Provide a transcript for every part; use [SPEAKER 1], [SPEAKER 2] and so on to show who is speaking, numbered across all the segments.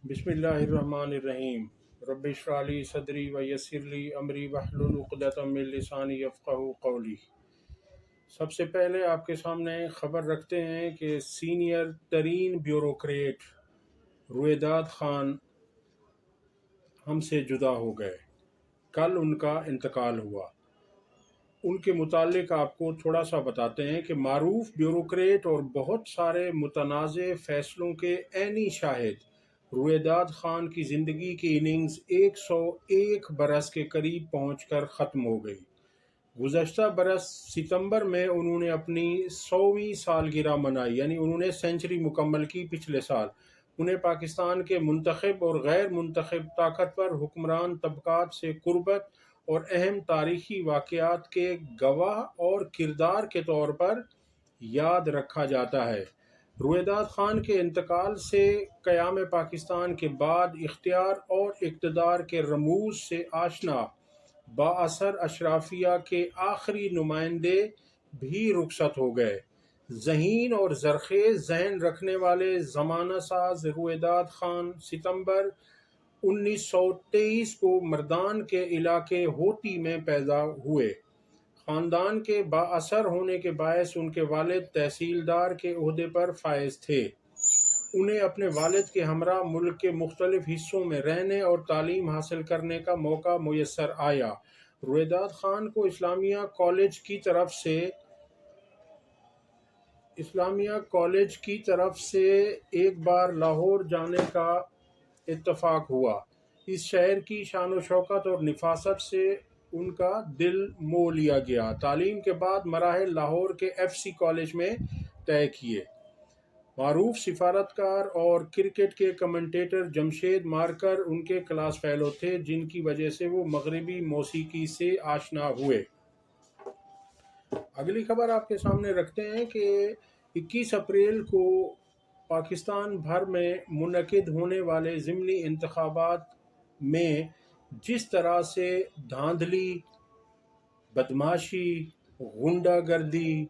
[SPEAKER 1] बिस्मिल्लाहिर्रहमानिर्रहीम। रब्बि इश्रह ली सदरी व यस्सिर ली अमरी वहलुल उक़दतम मिन लिसानी यफ़क़हू क़ौली। सबसे पहले आपके सामने ख़बर रखते हैं कि सीनियर तरीन ब्यूरोक्रेट रुएदाद ख़ान हमसे जुदा हो गए। कल उनका इंतकाल हुआ। उनके मुतालिक आपको थोड़ा सा बताते हैं कि मारूफ ब्यूरोक्रेट और बहुत सारे मुतनाज़े फ़ैसलों के ऐनी शाहिद रुएदाद ख़ान की ज़िंदगी की इनिंग्स 101 बरस के करीब पहुंचकर ख़त्म हो गई। गुज़श्ता बरस सितंबर में उन्होंने अपनी 100वीं सालगिरह मनाई, यानी उन्होंने सेंचुरी मुकम्मल की पिछले साल। उन्हें पाकिस्तान के मुंतखब और गैर मुंतखब ताकतवर हुक्मरान तबकात से कुर्बत और अहम तारीखी वाक़यात के गवाह और किरदार के तौर पर याद रखा जाता है। रुएदाद ख़ान के इंतकाल से क़याम पाकिस्तान के बाद इख्तियार और इक़्तिदार के रमूज़ से आशना बाअसर अशराफिया के आखिरी नुमाइंदे भी रुखसत हो गए। ज़हीन और ज़रख़ेज़ ज़हन रखने वाले ज़माना साज रुएदाद ख़ान सितंबर 1923 को मर्दान के इलाके होती में पैदा हुए। ख़ानदान के बाअसर होने के बायस उनके वालिद तहसीलदार के ओहदे पर फायज थे। उन्हें अपने वालिद के हमरा मुल्क के मुख्तलिफ हिस्सों में रहने और तालीम हासिल करने का मौका मुयस्सर आया। रुएदाद ख़ान को इस्लामिया कॉलेज की तरफ से एक बार लाहौर जाने का इत्तफ़ाक हुआ। इस शहर की शान व शौकत और निफासत से उनका दिल मोह लिया गया। तालीम के बाद मराहिल लाहौर के FC कॉलेज में तय किए। मारूफ सिफारतकार और क्रिकेट के कमेंटेटर जमशेद मारकर उनके क्लास फेलो थे, जिनकी वजह से वो मगरबी मौसीकी से आशना हुए। अगली खबर आपके सामने रखते हैं कि 21 अप्रैल को पाकिस्तान भर में मुनक़िद होने वाले ज़िमनी इंतख़ाबात में जिस तरह से धांधली, बदमाशी, गुंडागर्दी,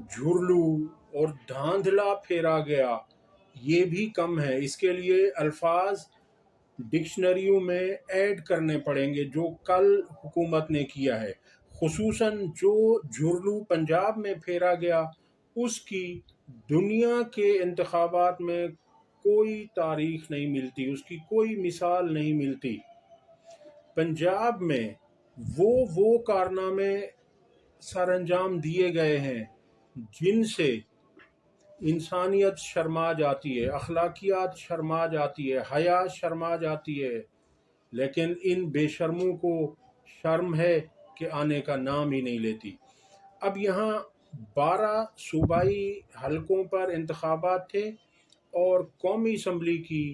[SPEAKER 1] झुरलू और धांधला फेरा गया, ये भी कम है। इसके लिए अल्फाज डिक्शनरियों में ऐड करने पड़ेंगे जो कल हुकूमत ने किया है। खुसूसन जो झुरलू पंजाब में फेरा गया, उसकी दुनिया के इंतखाबात में कोई तारीख नहीं मिलती, उसकी कोई मिसाल नहीं मिलती। पंजाब में वो कारनामे सरअंजाम दिए गए हैं जिनसे इंसानियत शर्मा जाती है, अखलाकियात शर्मा जाती है, हया शर्मा जाती है। लेकिन इन बेशर्मों को शर्म है कि आने का नाम ही नहीं लेती। अब यहाँ 12 सूबाई हलकों पर इंतखाबात थे और कौमी असम्बली की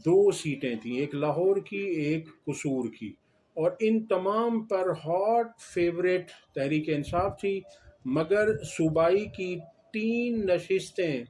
[SPEAKER 1] 2 सीटें थीं, एक लाहौर की, एक कसूर की, और इन तमाम पर हॉट फेवरेट तहरीक इंसाफ थी। मगर सूबाई की 3 नशिस्तें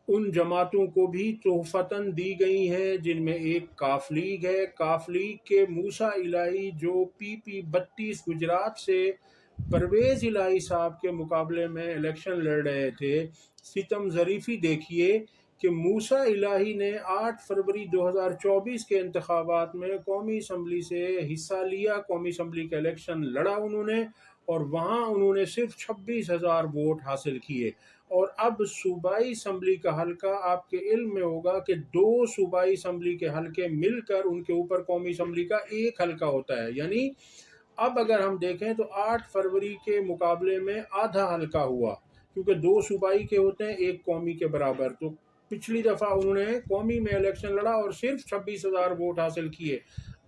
[SPEAKER 1] उन जमातों को भी तोहफतन दी गई हैं, जिनमें एक काफ लीग है। काफ लीग के मूसा इलाही जो PP 32 गुजरात से परवेज़ इलाही साहब के मुकाबले में इलेक्शन लड़ रहे थे। सितम ज़रीफ़ी देखिए कि मूसा इलाही ने 8 फरवरी 2024 के इंतखाबात में कौमी असम्बली से हिस्सा लिया। कौमी असम्बली का इलेक्शन लड़ा उन्होंने और वहाँ उन्होंने सिर्फ 26,000 वोट हासिल किए। और अब सूबाई असम्बली का हल्का, आपके इल्म में होगा कि 2 सूबाई असम्बली के हल्के मिलकर उनके ऊपर कौमी असम्बली का एक हल्का होता है। यानी अब अगर हम देखें तो 8 फरवरी के मुकाबले में आधा हल्का हुआ, क्योंकि 2 सूबाई के होते हैं, एक कौमी के बराबर। तो पिछली दफ़ा उन्होंने कौमी में इलेक्शन लड़ा और सिर्फ 26,000 वोट हासिल किए।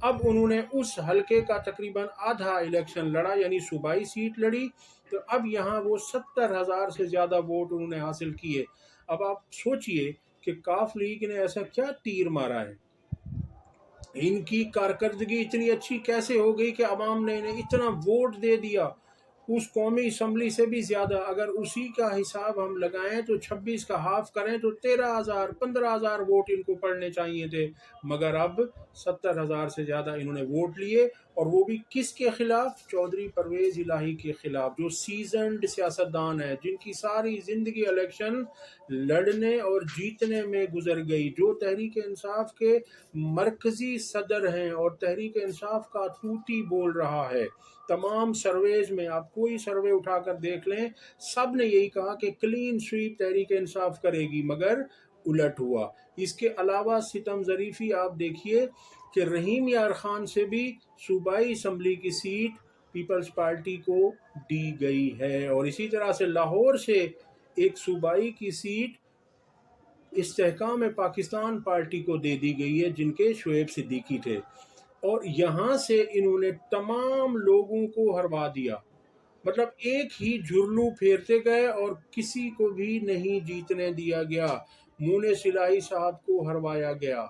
[SPEAKER 1] अब उन्होंने उस हल्के का तकरीबन आधा इलेक्शन लड़ा, यानी सूबाई सीट लड़ी। तो अब यहाँ वो 70,000 से ज़्यादा वोट उन्होंने हासिल किए। अब आप सोचिए कि काफ लीग ने ऐसा क्या तीर मारा है, इनकी कारकर्दगी इतनी अच्छी कैसे हो गई कि अवाम ने इन्हें इतना वोट दे दिया। उस कौमी असम्बली से भी ज़्यादा। अगर उसी का हिसाब हम लगाएं तो 26 का हाफ करें तो 13,000 15,000 वोट इनको पड़ने चाहिए थे, मगर अब 70,000 से ज़्यादा इन्होंने वोट लिए। और वो भी किसके खिलाफ? चौधरी परवेज़ इलाही के खिलाफ, जो सीजन्ड सियासतदान है, जिनकी सारी ज़िंदगी इलेक्शन लड़ने और जीतने में गुजर गई, जो तहरीक इंसाफ के मरकज़ी सदर हैं और तहरीक इंसाफ का तूती बोल रहा है। तमाम सर्वेज में आप कोई सर्वे उठाकर देख लें, सब ने यही कहा कि क्लीन स्वीप तहरीक इंसाफ करेगी, मगर उलट हुआ। इसके अलावा सितम ज़रीफ़ी आप देखिए कि रहीम यार खान से भी सूबाई असम्बली की सीट पीपल्स पार्टी को दी गई है, और इसी तरह से लाहौर से एक सूबाई की सीट इस्तेहकाम पाकिस्तान पार्टी को दे दी गई है, जिनके शुएब सिद्दीकी थे। और यहाँ से इन्होंने तमाम लोगों को हरवा दिया, मतलब एक ही झुर्लू फेरते गए और किसी को भी नहीं जीतने दिया गया। मुनीस इलाही साहब को हरवाया गया,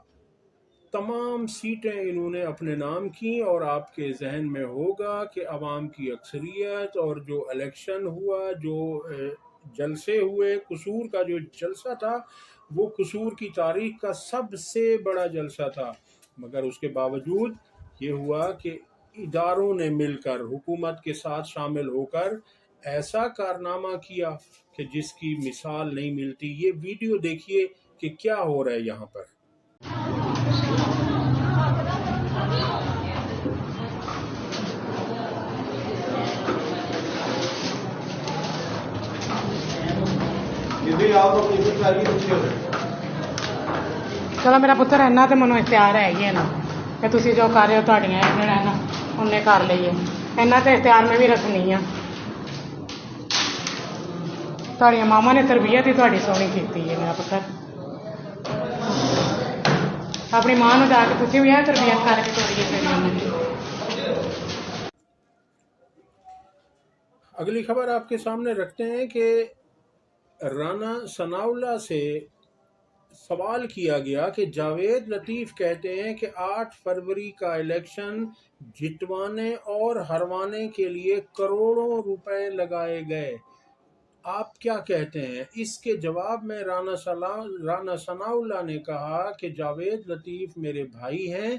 [SPEAKER 1] तमाम सीटें इन्होंने अपने नाम की। और आपके जहन में होगा कि अवाम की अक्सरियत और जो इलेक्शन हुआ, जो जलसे हुए, कसूर का जो जलसा था, वो कसूर की तारीख का सबसे बड़ा जलसा था। मगर उसके बावजूद ये हुआ कि इदारों ने मिलकर हुकूमत के साथ शामिल होकर ऐसा कारनामा किया कि जिसकी मिसाल नहीं मिलती। ये वीडियो देखिए कि क्या हो रहा है यहाँ पर।
[SPEAKER 2] चलो मेरा पुत्र इन्ना तो मैं इख्तियार है ही है ना कि तुसी जो कर रहे हो ਤੁਹਾਡੀਆਂ ਇਹਨਾਂ ना उन्हें कर लईए, इन्ना तो इख्तियार में भी रखनी है। ਤੁਹਾਡੀਆਂ मामा ने तरबियत ही ਤੁਹਾਡੀ सोहनी की है मेरा पुत्र। अपनी मां ਨੂੰ ਜਾ ਕੇ ਤੁਸੀਂ भी ਇਹ तरबियत करके ਤੋੜੀਏ।
[SPEAKER 1] अगली खबर आपके सामने रखते हैं कि राना सनाउल्लाह से सवाल किया गया कि जावेद लतीफ़ कहते हैं कि 8 फरवरी का इलेक्शन जितवाने और हरवाने के लिए करोड़ों रुपए लगाए गए, आप क्या कहते हैं? इसके जवाब में राना सनाउल्लाह ने कहा कि जावेद लतीफ़ मेरे भाई हैं,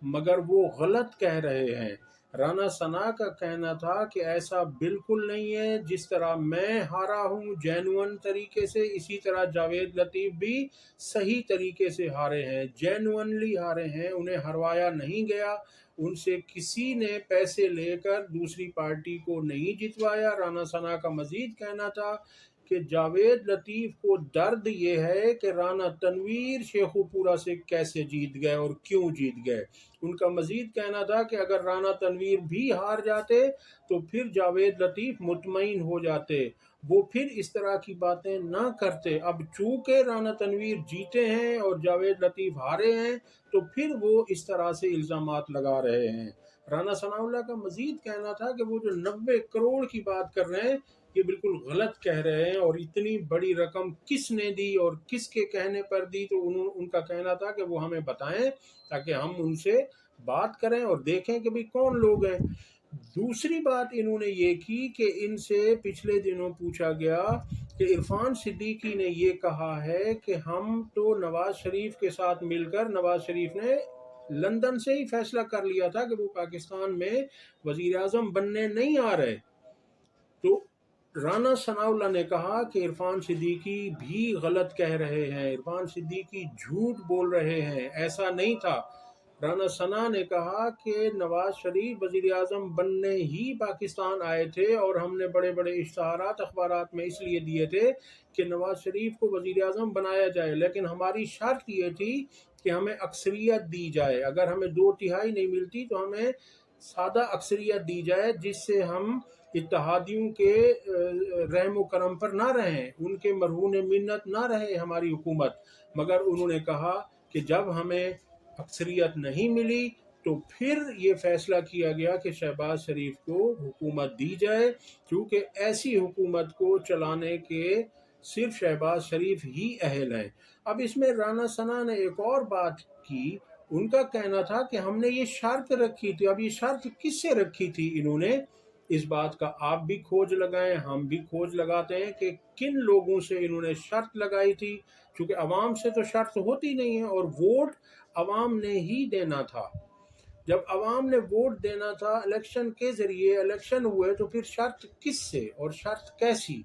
[SPEAKER 1] मगर वो गलत कह रहे हैं। राना सना का कहना था कि ऐसा बिल्कुल नहीं है, जिस तरह मैं हारा हूँ जेन्युइन तरीके से, इसी तरह जावेद लतीफ़ भी सही तरीके से हारे हैं, जेन्युइनली हारे हैं, उन्हें हरवाया नहीं गया, उनसे किसी ने पैसे लेकर दूसरी पार्टी को नहीं जितवाया। राना सना का मजीद कहना था कि जावेद लतीफ़ को दर्द ये है कि राना तनवीर शेखुपुरा से कैसे जीत गए और क्यों जीत गए। उनका मजीद कहना था कि अगर राना तनवीर भी हार जाते तो फिर जावेद लतीफ़ मुतमईन हो जाते, वो फिर इस तरह की बातें ना करते। अब चूंकि राना तनवीर जीते हैं और जावेद लतीफ़ हारे हैं, तो फिर वो इस तरह से इल्ज़ामात लगा रहे हैं। राना सनाउल्लाह का मजीद कहना था कि वो जो 90 करोड़ की बात कर रहे हैं, ये बिल्कुल गलत कह रहे हैं, और इतनी बड़ी रकम किसने दी और किसके कहने पर दी, तो उनका कहना था कि वो हमें बताएं ताकि हम उनसे बात करें और देखें कि भाई कौन लोग हैं। दूसरी बात इन्होंने ये की कि इनसे पिछले दिनों पूछा गया कि इरफान सिद्दीकी ने ये कहा है कि हम तो नवाज शरीफ के साथ मिलकर, नवाज शरीफ ने लंदन से ही फैसला कर लिया था कि वो पाकिस्तान में वजीर आजम बनने नहीं आ रहे। तो राना सनाउल्लाह ने कहा कि इरफान सिद्दीकी भी गलत कह रहे हैं, इरफान सिद्दीकी झूठ बोल रहे हैं, ऐसा नहीं था। राना सना ने कहा कि नवाज शरीफ वजीर आजम बनने ही पाकिस्तान आए थे, और हमने बड़े बड़े इश्तहारात अखबारात में इसलिए दिए थे कि नवाज शरीफ को वजीर आजम बनाया जाए, लेकिन हमारी शर्त ये थी कि हमें अक्सरियत दी जाए, अगर हमें 2/3 नहीं मिलती तो हमें सादा अक्सरियत दी जाए, जिससे हम इत्तेहादियों के रहम करम पर ना रहें, उनके मरहून मिन्नत ना रहे हमारी हुकूमत। मगर उन्होंने कहा कि जब हमें अक्सरियत नहीं मिली तो फिर ये फैसला किया गया कि शहबाज शरीफ को हुकूमत दी जाए, क्योंकि ऐसी हुकूमत को चलाने के सिर्फ शहबाज शरीफ ही अहल हैं। अब इसमें राना सना ने एक और बात की, उनका कहना था कि हमने ये शर्त रखी थी। अब ये शर्त किससे रखी थी इन्होंने? इस बात का आप भी खोज लगाएं, हम भी खोज लगाते हैं कि किन लोगों से इन्होंने शर्त लगाई थी, क्योंकि अवाम से तो शर्त होती नहीं है और वोट अवाम ने ही देना था। जब अवाम ने वोट देना था इलेक्शन के ज़रिए, इलेक्शन हुए, तो फिर शर्त किससे और शर्त कैसी?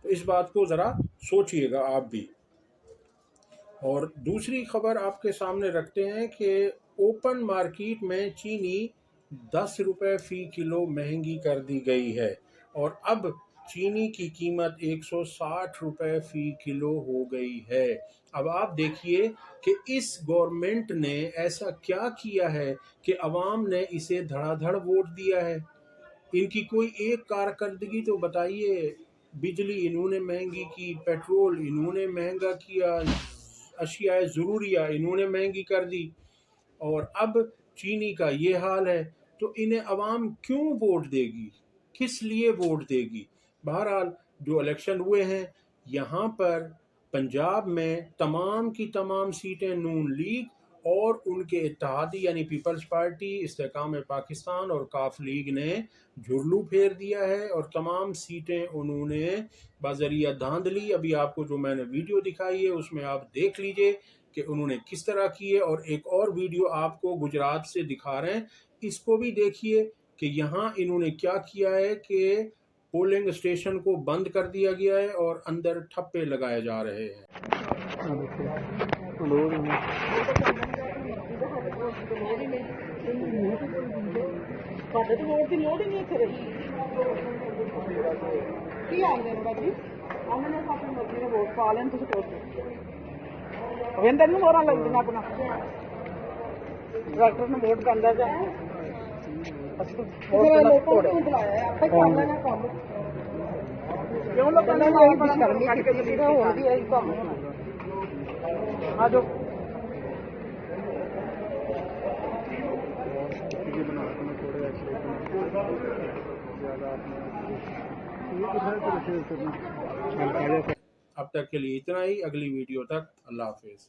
[SPEAKER 1] तो इस बात को ज़रा सोचिएगा आप भी। और दूसरी खबर आपके सामने रखते हैं कि ओपन मार्केट में चीनी 10 रुपये फ़ी किलो महंगी कर दी गई है और अब चीनी की कीमत 160 रुपये फ़ी किलो हो गई है। अब आप देखिए कि इस गवर्नमेंट ने ऐसा क्या किया है कि अवाम ने इसे धड़ाधड़ वोट दिया है। इनकी कोई एक कारकर्दगी तो बताइए। बिजली इन्होंने महंगी की, पेट्रोल इन्होंने महंगा किया, अशियाए ज़रूरिया इन्होंने महंगी कर दी और अब चीनी का ये हाल है। तो इन्हें अवाम क्यों वोट देगी, किस लिए वोट देगी? बहरहाल जो इलेक्शन हुए हैं यहाँ पर पंजाब में तमाम की तमाम सीटें नून लीग और उनके इत्तेहादी यानी पीपल्स पार्टी, इस्तेकाम पाकिस्तान और काफ लीग ने झुरलू फेर दिया है और तमाम सीटें उन्होंने बाज़रिया धांधली, अभी आपको जो मैंने वीडियो दिखाई है उसमें आप देख लीजिए कि उन्होंने किस तरह की है। और एक और वीडियो आपको गुजरात से दिखा रहे हैं, इसको भी देखिए कि यहाँ इन्होंने क्या किया है कि पोलिंग स्टेशन को बंद कर दिया गया है और अंदर ठप्पे लगाए जा रहे हैं।
[SPEAKER 2] ਡਾਕਟਰ ਨੇ ਵੋਟ ਕਰਦਾ ਜਾਂ ਅਸੀਂ ਲੋਕਾਂ ਨੂੰ ਬੁਲਾਇਆ ਆਪੇ ਕਰ ਲੈਣਾ ਕੰਮ ਕਿਉਂ ਲੋਕਾਂ ਨੇ ਆਈ ਬਣਾ ਕੱਢ ਕੇ ਦਿੱਤੀ ਹੋਰ ਵੀ ਆਈ ਕੰਮ ਆ ਜੋ
[SPEAKER 1] अब तक के लिए इतना ही, अगली वीडियो तक अल्लाह हाफिज़।